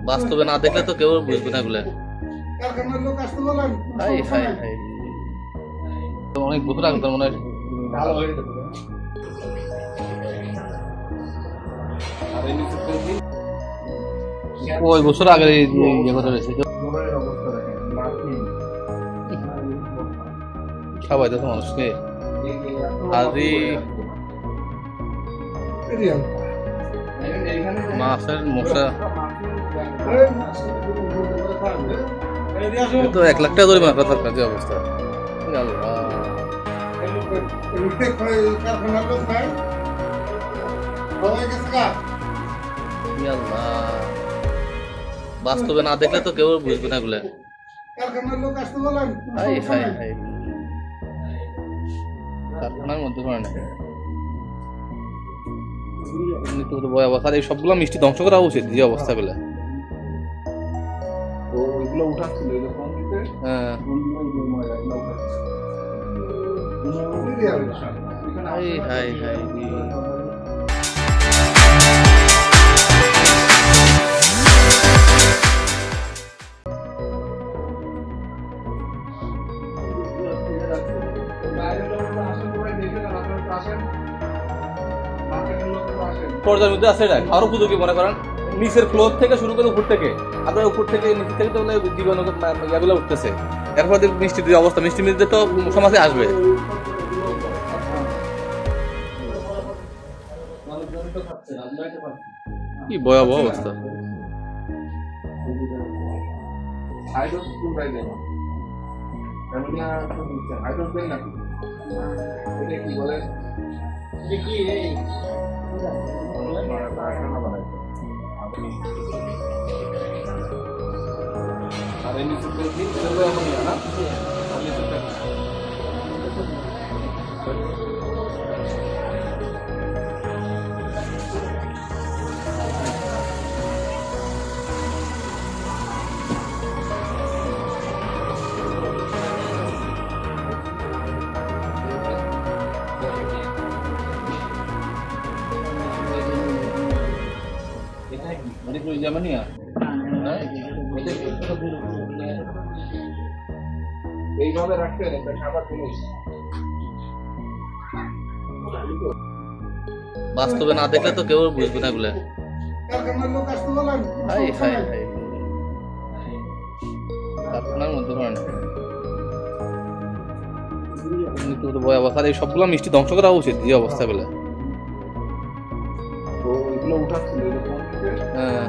বাস্তবে না দেখলে তো কেউ বুঝবে না এগুলো। কারখানার লোক আসতে বলেন। হাই হাই হাই, অনেক বছর আগে তার মনে হয় ভালো হয়ে যাবে। ওই বছর আগে ইয়ে করে রয়েছে মোবাইলের অবস্থা দেখেন, মাটি। সবাই তো মানুষকে আদি মাছের মশা তো 1 লাখ টাকা ধরে মারা দরকার যে অবস্থা। কারখানার লোক নাই, সবাই গেছে গা। বাস্তবে না দেখলে তো কেউ বুঝবে না এগুলো। কারখানার লোক আসতে বলেন। হাই হাই হাই, কারখানার মধ্যে করে না ভয়াবহ। এই সবগুলো মিষ্টি ধ্বংস করা উচিত যে অবস্থাগুলো। ওইগুলো উঠাচ্ছিল হ্যাঁ হাই হাই হাই, পর্যায়ের মধ্যে আছে এটা আরো উপযোগী মনে করেন। নিচের ফ্লোর থেকে শুরু করে উপর থেকে, আপনার উপর থেকে নিচের থেকে তো জীবাণু ইয়াগুলো উঠতেছে। এরপর মিষ্টির যে অবস্থা, মিষ্টির মধ্যে তো সমাজে আসবে। কি ভয়াবহ অবস্থা। এইভাবে রাখতেন একটা খাবার জিনিস। বাস্তবে না দেখলে তো কেউ বুঝবে না এগুলো। কারখানার লোক আসতে বলেন। হাই হাই হাই, কারখানার মধ্যে করে না ভয়াবহ। এই সবগুলো মিষ্টি ধ্বংস করা উচিত যে অবস্থাগুলো। ওইগুলো উঠাচ্ছিল হ্যাঁ